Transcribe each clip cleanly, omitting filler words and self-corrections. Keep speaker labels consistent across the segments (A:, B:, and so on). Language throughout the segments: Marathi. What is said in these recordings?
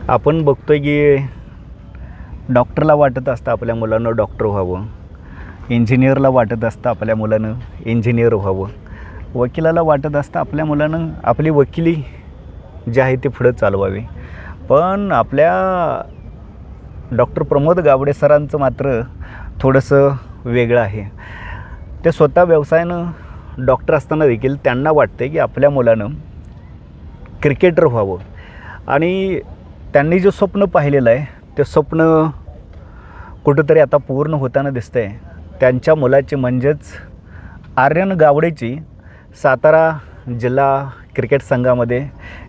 A: आपण बघतोय की डॉक्टरला वाटत असतं आपल्या मुलानं डॉक्टर व्हावं, इंजिनियरला वाटत असतं आपल्या मुलानं इंजिनियर व्हावं, वकिलाला वाटत असतं आपल्या मुलानं आपली वकिली जी आहे ती पुढं चालवावी. पण आपल्या डॉक्टर प्रमोद गावडे सरांचं मात्र थोडंसं वेगळं आहे. ते स्वतः व्यवसायानं डॉक्टर असताना देखील त्यांना वाटते की आपल्या मुलानं क्रिकेटर व्हावं आणि त्यांनी जे स्वप्न पाहिलेलं आहे ते स्वप्न कुठंतरी आता पूर्ण होताना दिसतं आहे. त्यांच्या मुलाची म्हणजेच आर्यन गावडेची सातारा जिल्हा क्रिकेट संघामध्ये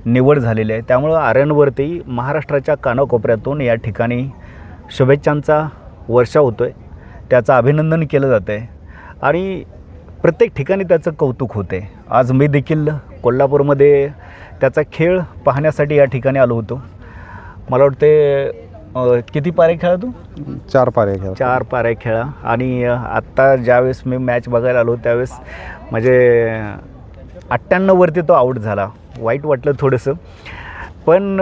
A: निवड झालेली आहे. त्यामुळं आर्यनवरती महाराष्ट्राच्या कानाकोपऱ्यातून या ठिकाणी शुभेच्छांचा वर्षा होतो आहे, त्याचं अभिनंदन केलं जातं आहे आणि प्रत्येक ठिकाणी त्याचं कौतुक होते. आज मी देखील कोल्हापूरमध्ये त्याचा खेळ पाहण्यासाठी या ठिकाणी आलो होतो. मला वाटते किती पारे खेळा तू?
B: 4 पारे खेळा.
A: 4 पारे खेळा. आणि आत्ता ज्यावेळेस मी मॅच बघायला आलो त्यावेळेस म्हणजे 98वरती तो आऊट झाला. वाईट वाटलं थोडंसं, पण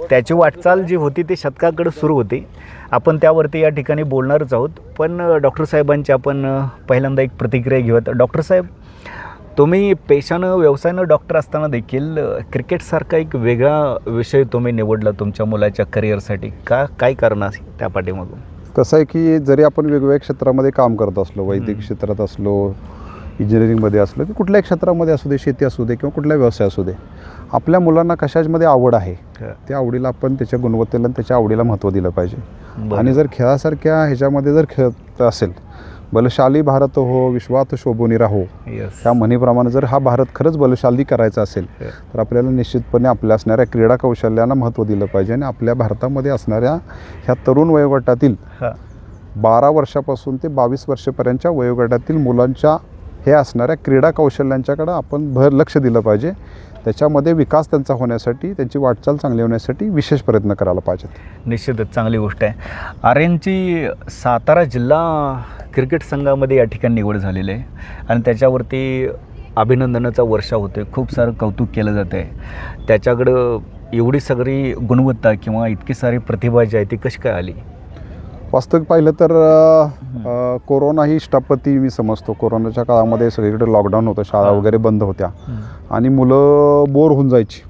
A: त्याची वाटचाल जी होती ती शतकाकडे सुरू होती. आपण त्यावरती या ठिकाणी बोलणारच आहोत. पण डॉक्टर साहेबांची आपण पहिल्यांदा एक प्रतिक्रिया घेऊयात. डॉक्टर साहेब, तुम्ही पेशानं व्यवसायानं डॉक्टर असताना देखील क्रिकेटसारखा एक वेगळा विषय तुम्ही निवडला तुमच्या मुलाच्या करिअरसाठी. काय कारण आहे त्या पाठीमागून?
B: कसं आहे की जरी आपण वेगवेगळ्या क्षेत्रामध्ये काम करत असलो, वैद्यकीय क्षेत्रात असलो, इंजिनिअरिंगमध्ये असलो की कुठल्याही क्षेत्रामध्ये असू दे, शेती असू दे किंवा कुठला व्यवसाय असू दे, आपल्या मुलांना कशामध्ये आवड आहे त्या आवडीला आपण त्याच्या गुणवत्तेला आणि त्याच्या आवडीला महत्त्व दिलं पाहिजे. आणि जर खेळासारख्या ह्याच्यामध्ये जर खेळत असेल, बलशाली भारत हो विश्वात शोभूनी राहो, त्या म्हणीप्रमाणे जर हा भारत खरंच बलशाली करायचा असेल तर आपल्याला निश्चितपणे आपल्या असणाऱ्या क्रीडा कौशल्यांना महत्त्व दिलं पाहिजे. आणि आपल्या भारतामध्ये असणाऱ्या ह्या तरुण वयोगटातील 12 वर्षापासून ते 22 वर्षापर्यंतच्या वयोगटातील मुलांच्या हे असणाऱ्या क्रीडा कौशल्यांच्याकडं आपण लक्ष दिलं पाहिजे. त्याच्यामध्ये विकास त्यांचा होण्यासाठी, त्यांची वाटचाल चांगली होण्यासाठी विशेष प्रयत्न करायला पाहिजेत.
A: निश्चितच चांगली गोष्ट आहे. आर्यनची सातारा जिल्हा क्रिकेट संघामध्ये या ठिकाणी निवड झालेली आहे आणि त्याच्यावरती अभिनंदनाचा वर्षा होतो. खूप सारं कौतुक केलं जातं आहे. त्याच्याकडं एवढी सगळी गुणवत्ता किंवा इतकी सारी प्रतिभा जी आहे ती कशी काय आली?
B: वास्तविक पाहिलं तर कोरोना ही शिष्टापत्ती मी समजतो. कोरोनाच्या काळामध्ये सगळीकडे लॉकडाऊन होतं, शाळा वगैरे बंद होत्या आणि मुलं बोर होऊन जायची.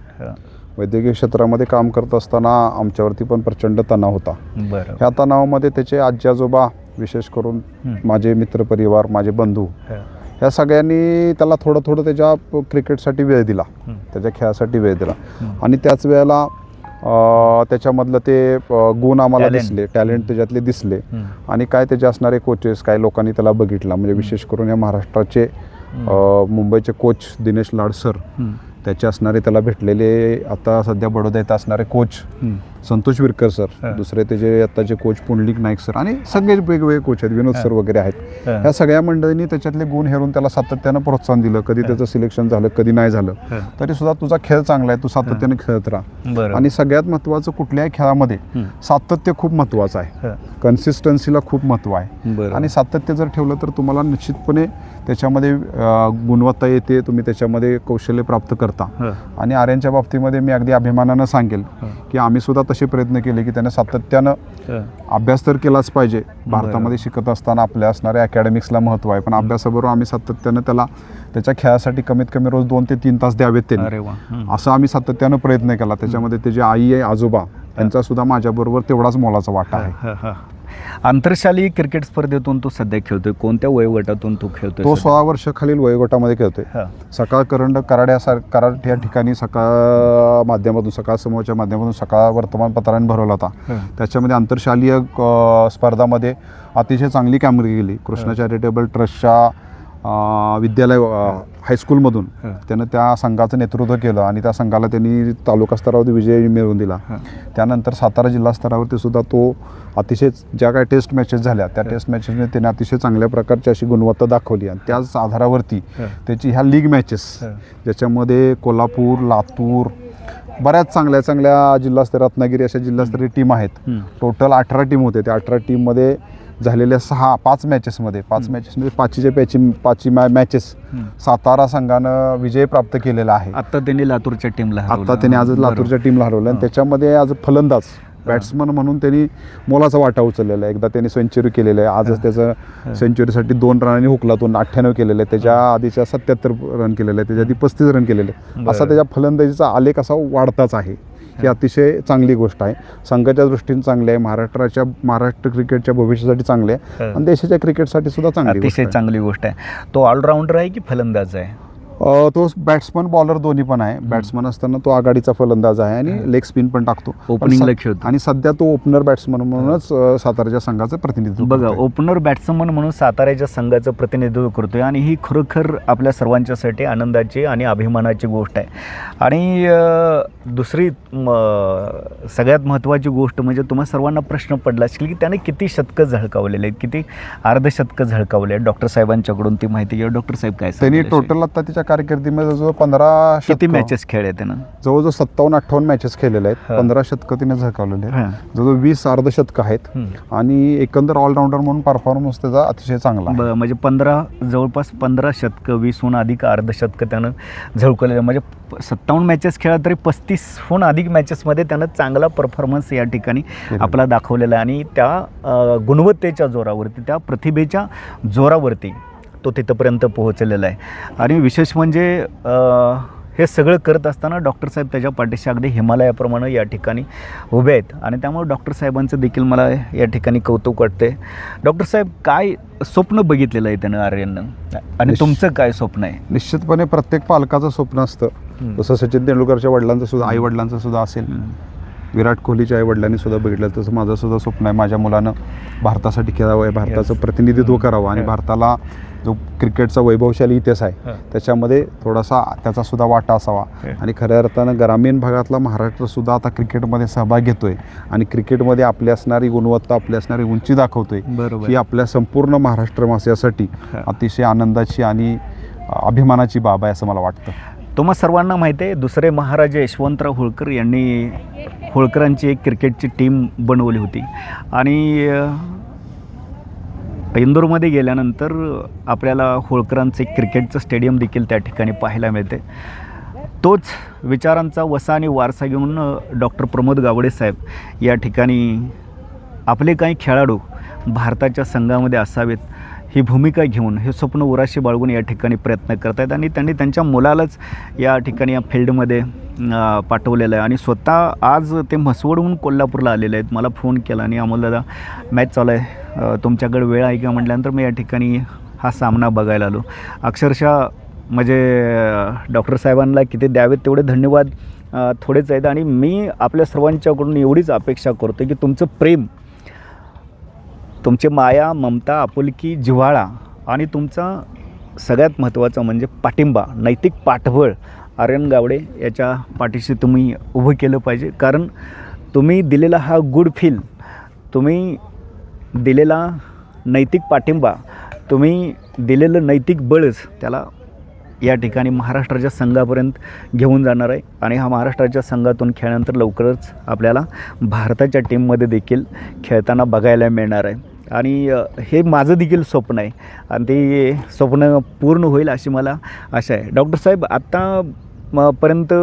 B: वैद्यकीय क्षेत्रामध्ये काम करत असताना आमच्यावरती पण प्रचंड तणाव होता. ह्या तणावामध्ये त्याचे आजी आजोबा, विशेष करून माझे मित्रपरिवार, माझे बंधू, ह्या सगळ्यांनी त्याला थोडं त्याच्या क्रिकेटसाठी वेळ दिला, त्याच्या खेळासाठी वेळ दिला. आणि त्याच वेळेला त्याच्यामधलं ते गुण आम्हाला दिसले, टॅलेंट त्याच्यातले दिसले. आणि काय त्याचे असणारे कोचेस, काय लोकांनी त्याला बघितला. म्हणजे विशेष करून या महाराष्ट्राचे मुंबईचे कोच दिनेश लाड सर, त्याचे असणारे त्याला भेटलेले आता सध्या बडोदा येथे असणारे कोच संतोष विरकर सर, दुसरे त्याचे आत्ताचे कोच पुंडलिक नाईक सर आणि सगळे वेगवेगळे कोच आहेत, विनोद सर वगैरे आहेत. ह्या सगळ्या मंडळींनी त्याच्यातले गुण हेरून त्याला सातत्यानं प्रोत्साहन दिलं. कधी त्याचं सिलेक्शन झालं, कधी नाही झालं, तरी सुद्धा तुझा खेळ चांगला आहे, तू सातत्याने खेळत राहा. आणि सगळ्यात महत्त्वाचं, कुठल्याही खेळामध्ये सातत्य खूप महत्त्वाचं आहे. कन्सिस्टन्सीला खूप महत्त्व आहे. आणि सातत्य जर ठेवलं तर तुम्हाला निश्चितपणे त्याच्यामध्ये गुणवत्ता येते, तुम्ही त्याच्यामध्ये कौशल्य प्राप्त करता. आणि आर्यनच्या बाबतीमध्ये मी अगदी अभिमानानं सांगेल की आम्ही सुद्धा तसे प्रयत्न केले की त्याने सातत्यानं अभ्यास तर केलाच पाहिजे. भारतामध्ये शिकत असताना आपल्या असणाऱ्या अकॅडमिक्सला महत्त्व आहे, पण अभ्यासाबरोबर आम्ही सातत्यानं त्याला त्याच्या खेळासाठी कमीत कमी रोज 2 ते 3 तास द्यावेत त्यांनी, असं आम्ही सातत्यानं प्रयत्न केला. त्याच्यामध्ये त्याची आई आहे, आजोबा, त्यांचा सुद्धा माझ्याबरोबर तेवढाच मोलाचा वाटा आहे.
A: आंतरशालेय क्रिकेट स्पर्धेतून तू सध्या खेळतोय, कोणत्या वयोगटातून तू खेळतोय?
B: तो 16 वर्षाखालील वयोगटामध्ये खेळतोय. सकाळ करंडक कराड या ठिकाणी सकाळ माध्यमातून, सकाळ समूहाच्या माध्यमातून सकाळ वर्तमानपत्राने भरवला होता. त्याच्यामध्ये आंतरशालीय स्पर्धामध्ये अतिशय चांगली कामगिरी केली. कृष्णा चॅरिटेबल ट्रस्टच्या विद्यालय हायस्कूलमधून त्यानं त्या संघाचं नेतृत्व केलं आणि त्या संघाला त्यांनी तालुका स्तरावरती विजय मिळवून दिला. त्यानंतर सातारा जिल्हा स्तरावरती सुद्धा तो अतिशय ज्या काही टेस्ट मॅचेस झाल्या त्या टेस्ट मॅचेसमध्ये त्याने अतिशय चांगल्या प्रकारची अशी गुणवत्ता दाखवली. आणि त्याच आधारावरती त्याची ह्या लीग मॅचेस, ज्याच्यामध्ये कोल्हापूर, लातूर, बऱ्याच चांगल्या जिल्हास्तरीय, रत्नागिरी अशा जिल्हास्तरीय टीम आहेत. टोटल 18 टीम होते. त्या 18 टीममध्ये झालेल्या 5 मॅचेसमध्ये पाचही मॅचेस सातारा संघानं विजय प्राप्त केलेला आहे.
A: आता त्यांनी लातूरच्या टीमला
B: आता त्यांनी आज लातूरच्या टीमला हरवलं आणि त्याच्यामध्ये आज फलंदाज बॅट्समन म्हणून त्यांनी मोलाचा वाटा उचललेला आहे. एकदा त्यांनी सेंचुरी केलेलं आहे. आजच त्याचं सेंचुरीसाठी 2 रनांनी हुकलातून 98 केलेलं आहे. त्याच्या आधीच्या 77 रन केलेले आहे. त्याच्या आधी 35 रन केलेले आहे. असा त्याच्या फलंदाजीचा आलेख असा वाढताच आहे. ही अतिशय चांगली गोष्ट आहे. संघाच्या दृष्टीने चांगली आहे. महाराष्ट्र क्रिकेटच्या भविष्यासाठी चांगले आहे आणि देशाच्या क्रिकेटसाठी सुद्धा चांगली
A: अतिशय चांगली गोष्ट आहे. तो ऑलराऊंडर आहे की फलंदाज आहे?
B: तो बॅट्समन बॉलर दोन्ही पण आहे. बॅट्समन असताना तो आघाडीचा फलंदाज आहे आणि लेग स्पिन पण टाकतो.
A: ओपनिंगला खेळतो
B: आणि सध्या तो ओपनर बॅट्समन म्हणूनच साताराच्या संघाचं प्रतिनिधित्व
A: बघा. ओपनर बॅट्समन म्हणून साताऱ्याच्या संघाचं प्रतिनिधित्व करतोय आणि ही खरोखर आपल्या सर्वांच्यासाठी आनंदाची आणि अभिमानाची गोष्ट आहे. आणि दुसरी सगळ्यात महत्त्वाची गोष्ट म्हणजे तुम्हा सर्वांना प्रश्न पडला असेल की त्याने किती शतकं झळकावलेले आहेत, किती अर्धशतकं झळकावले आहेत. डॉक्टर साहेबांच्याकडून ती माहिती घ्या. डॉक्टर साहेब काय
B: त्यांनी टोटल आता त्याच्या कारकिर्दीमध्ये जवळ 15
A: किती मॅचेस खेळले त्यानं?
B: जवळजवळ 57-58 मॅचेस खेळलेले आहेत. 15 शतकं तिने झळकावलेले आहेत. जवळजवळ 20 अर्धशतकं आहेत आणि एकंदर ऑलराऊंडर म्हणून परफॉर्मन्स त्याचा अतिशय चांगला आहे.
A: म्हणजे जवळपास 15 शतकं, 20हून अधिक अर्धशतकं त्यानं झळकवलेलं. म्हणजे 57 मॅचेस खेळला तरी 35हून अधिक मॅचेसमध्ये त्यानं चांगला परफॉर्मन्स या ठिकाणी आपला दाखवलेला आहे. आणि त्या गुणवत्तेच्या जोरावरती, त्या प्रतिभेच्या जोरावरती तो तिथंपर्यंत पोहोचलेला आहे. आणि विशेष म्हणजे हे सगळं करत असताना डॉक्टर साहेब त्याच्या पाठीशी अगदी हिमालयाप्रमाणे या ठिकाणी उभे आहेत. आणि त्यामुळे डॉक्टर साहेबांचं देखील मला या ठिकाणी कौतुक वाटते. डॉक्टर साहेब, काय स्वप्न बघितलेलं आहे त्यानं आर्यननं आणि तुमचं काय स्वप्न आहे?
B: निश्चितपणे प्रत्येक पालकाचं स्वप्न असतं. जसं सचिन तेंडुलकरच्या वडिलांचं सुद्धा, आई वडिलांचं सुद्धा असेल. विराट कोहलीच्या आई वडिलांनी सुद्धा बघितलं. तसं माझं सुद्धा स्वप्न आहे, माझ्या मुलानं भारतासाठी खेळावं आहे, भारताचं प्रतिनिधित्व करावं आणि भारताला जो क्रिकेटचा वैभवशाली इतिहास आहे त्याच्यामध्ये थोडासा त्याचा सुद्धा वाटा असावा. आणि खऱ्या अर्थानं ग्रामीण भागातला महाराष्ट्रसुद्धा आता क्रिकेटमध्ये सहभाग घेतोय आणि क्रिकेटमध्ये आपली असणारी गुणवत्ता, आपली असणारी उंची दाखवतोय. ही आपल्या संपूर्ण महाराष्ट्रवासियासाठी अतिशय आनंदाची आणि अभिमानाची बाब आहे असं मला वाटतं.
A: तुम्हा सर्वांना माहिती आहे, दुसरे महाराजा यशवंतराव होळकर यांनी होळकरांची एक क्रिकेटची टीम बनवली होती. आणि इंदोरमध्ये गेल्यानंतर आपल्याला होळकरांचं एक क्रिकेटचं स्टेडियम देखील त्या ठिकाणी पाहायला मिळते. तोच विचारांचा वसा आणि वारसा घेऊन डॉक्टर प्रमोद गावडे साहेब या ठिकाणी आपले काही खेळाडू भारताच्या संघामध्ये असावेत ही भूमिका घेऊन, हे स्वप्न उराशी बाळगून या ठिकाणी प्रयत्न करत आहेत. आणि त्यांनी त्यांच्या मुलालाच या ठिकाणी या फील्डमध्ये पाठवलेलं आहे. आणि स्वतः आज ते म्हसवडहून कोल्हापूरला आलेले आहेत. मला फोन केला आणि अमोल दादा मॅच चालू आहे, तुमच्याकडे वेळ आहे का म्हटल्यानंतर मी या ठिकाणी हा सामना बघायला आलो. अक्षरशः म्हणजे डॉक्टर साहेबांना किती द्यावेत तेवढे धन्यवाद थोडेच आहेत. आणि मी आपल्या सर्वांच्याकडून एवढीच अपेक्षा करतो की तुमचं प्रेम, तुमची माया, ममता, आपुलकी, जिव्हाळा आणि तुमचा सगळ्यात महत्त्वाचा म्हणजे पाठिंबा, नैतिक पाठबळ आर्यन गावडे याच्या पाठीशी तुम्ही उभं केलं पाहिजे. कारण तुम्ही दिलेला हा गुड फील, तुम्ही दिलेला नैतिक पाठिंबा, तुम्ही दिलेलं नैतिक बळच त्याला या ठिकाणी महाराष्ट्राच्या संघापर्यंत घेऊन जाणार आहे. आणि हा महाराष्ट्राच्या संघातून खेळल्यानंतर लवकरच आपल्याला भारताच्या टीममध्ये देखील खेळताना बघायला मिळणार आहे. आणि हे माझं देखील स्वप्न आहे आणि ते स्वप्न पूर्ण होईल अशी मला आशा आहे. डॉक्टर साहेब, आता पर्यंत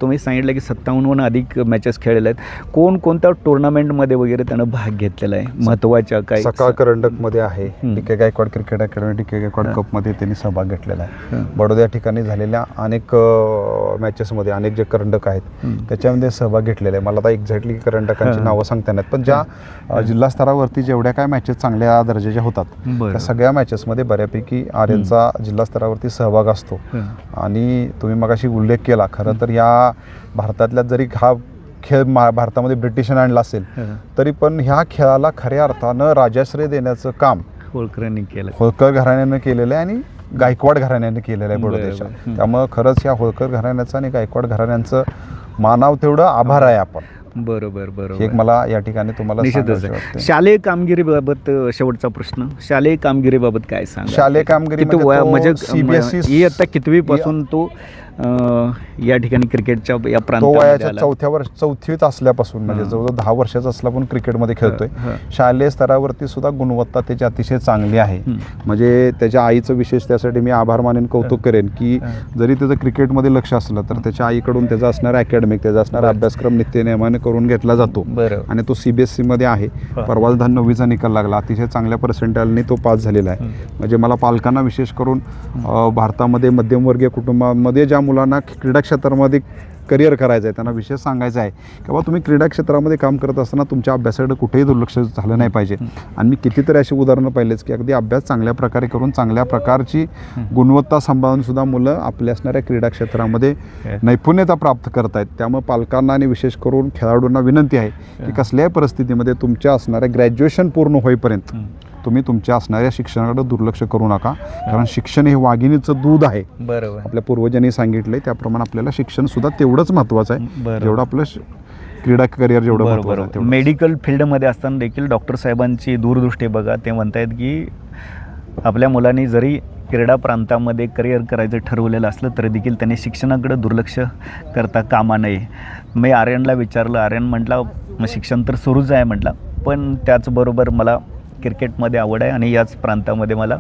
A: तुम्ही सांगितलं की 57हून अधिक मॅचेस खेळलेल्या आहेत. कोणत्या टुर्नामेंटमध्ये वगैरे त्यानं भाग घेतलेला आहे महत्त्वाच्या? काय
B: सकाळ करंडकमध्ये आहे, DK. Gaikwad cricket academy, DK. Gaikwad कपमध्ये त्यांनी सहभाग घेतलेला आहे. बडोदा ठिकाणी झालेल्या अनेक मॅचेसमध्ये अनेक जे करंडक आहेत त्याच्यामध्ये सहभाग घेतलेला आहे. मला आता एक्झॅक्टली करंडकांची नावं सांगता येणार, पण ज्या जिल्हा स्तरावरती जेवढ्या काय मॅचेस चांगल्या दर्जाच्या होतात त्या सगळ्या मॅचेसमध्ये बऱ्यापैकी आर्यनचा जिल्हा स्तरावरती सहभाग असतो. आणि तुम्ही मगाशी उल्लेख केला, खरं तर या भारतातल्या जरी हा खेळ भारतामध्ये ब्रिटिशांनी आणला असेल तरी पण ह्या खेळाला खऱ्या अर्थानं राजाश्रय देण्याचं काम
A: होळकरांनी केलं,
B: होळकर घराण्यानं केलेलं आहे आणि गायकवाड घराण्याने केलेलं आहे बडोद्याच्या. त्यामुळं खरंच ह्या होळकर घराण्याचं आणि गायकवाड घराण्यांचं मानाव तेवढं आभार आहे आपण.
A: बरोबर.
B: एक मला या ठिकाणी तुम्हाला
A: निश्चितच आहे. शालेय कामगिरीबाबत शेवटचा प्रश्न, शालेय कामगिरीबाबत काय सांगा?
B: शालेय कामगिरी
A: म्हणजे आता कितवी पासून तो या ठिकाणी क्रिकेटच्या या
B: तो
A: प्रांतामध्ये
B: वयाच्या
A: आला.
B: चौथीत असल्यापासून म्हणजे जवळजवळ 10 वर्षाचा असला पण क्रिकेटमध्ये खेळतोय. शालेय स्तरावरती सुद्धा गुणवत्ता त्याची अतिशय चांगली आहे. म्हणजे त्याच्या आईचं विशेष त्यासाठी मी आभार मानेन, कौतुक करेन की जरी त्याचं क्रिकेटमध्ये लक्ष असलं तर त्याच्या आईकडून त्याचा असणारा अकॅडमिक, त्याचा असणारा अभ्यासक्रम नित्यनेमाने करून घेतला जातो.
A: बरं.
B: आणि तो CBSE मध्ये आहे. परवाच 9वीचा निकाल लागला, अतिशय चांगल्या पर्सेंटाईलने तो पास झालेला आहे. म्हणजे मला पालकांना विशेष करून भारतामध्ये मध्यमवर्गीय कुटुंबामध्ये ज्या मुलांना क्रीडा क्षेत्रामध्ये करिअर करायचं आहे त्यांना विशेष सांगायचं आहे की बाबा तुम्ही क्रीडा क्षेत्रामध्ये काम करत असताना तुमच्या अभ्यासाकडे कुठेही दुर्लक्ष झालं नाही पाहिजे. आणि मी कितीतरी अशी उदाहरणं पाहिलेच की अगदी अभ्यास चांगल्या प्रकारे करून चांगल्या प्रकारची गुणवत्ता सांभाळून सुद्धा मुलं आपल्या असणाऱ्या क्रीडा क्षेत्रामध्ये नैपुण्यता प्राप्त करत आहेत. त्यामुळे पालकांना आणि विशेष करून खेळाडूंना विनंती आहे की कसल्याही परिस्थितीमध्ये तुमच्या असणाऱ्या ग्रॅज्युएशन पूर्ण होईपर्यंत तुम्ही तुमच्या असणाऱ्या शिक्षणाकडे दुर्लक्ष करू नका. कारण शिक्षण हे वाघिणीचं दूध आहे.
A: बरोबर.
B: आपल्या पूर्वजांनी सांगितलंय त्याप्रमाणे आपल्याला शिक्षण सुद्धा तेवढंच महत्त्वाचं आहे जेवढं आपलं क्रीडा करिअर जेवढं महत्त्वाचं आहे तेवढं.
A: मेडिकल फील्डमध्ये असताना देखील डॉक्टर साहेबांची दूरदृष्टी बघा. ते म्हणतायत की आपल्या मुलांनी जरी क्रीडा प्रांतामध्ये करिअर करायचं ठरवलेलं असलं तरी देखील त्यांनी शिक्षणाकडे दुर्लक्ष करता कामा नये. मी आर्यनला विचारलं, आर्यन म्हटला मग शिक्षण तर सुरूच आहे म्हटलं, पण त्याचबरोबर मला क्रिकेटमध्ये आवड आहे आणि याच प्रांतामध्ये मला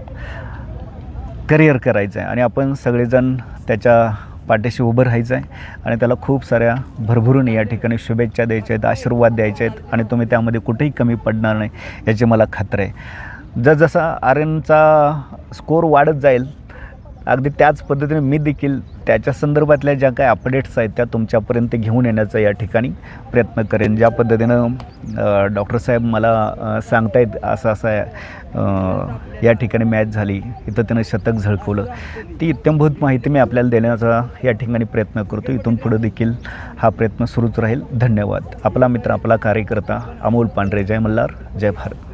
A: करिअर करायचं आहे आणि आपण सगळेजण त्याच्या पाठीशी उभं राहायचं आहे आणि त्याला खूप साऱ्या भरभरून या ठिकाणी शुभेच्छा द्यायच्या आहेत, आशीर्वाद द्यायचे आहेत आणि तुम्ही त्यामध्ये कुठेही कमी पडणार नाही याची मला खात्री आहे. जसजसा आर्यनचा स्कोर वाढत जाईल अगदी त्याच पद्धतीने मी देखील त्याच्या संदर्भातल्या ज्या काही अपडेट्स आहेत त्या तुमच्यापर्यंत घेऊन येण्याचा या ठिकाणी प्रयत्न करेन. ज्या पद्धतीनं डॉक्टर साहेब मला सांगतायत असं असं आहे या ठिकाणी मॅच झाली, इथं त्यानं शतक झळकवलं, ती इत्यंभूत माहिती मी आपल्याला देण्याचा या ठिकाणी प्रयत्न करतो. इथून पुढं देखील हा प्रयत्न सुरूच राहील. धन्यवाद. आपला मित्र, आपला कार्यकर्ता अमोल पांढरे. जय मल्हार, जय भारत.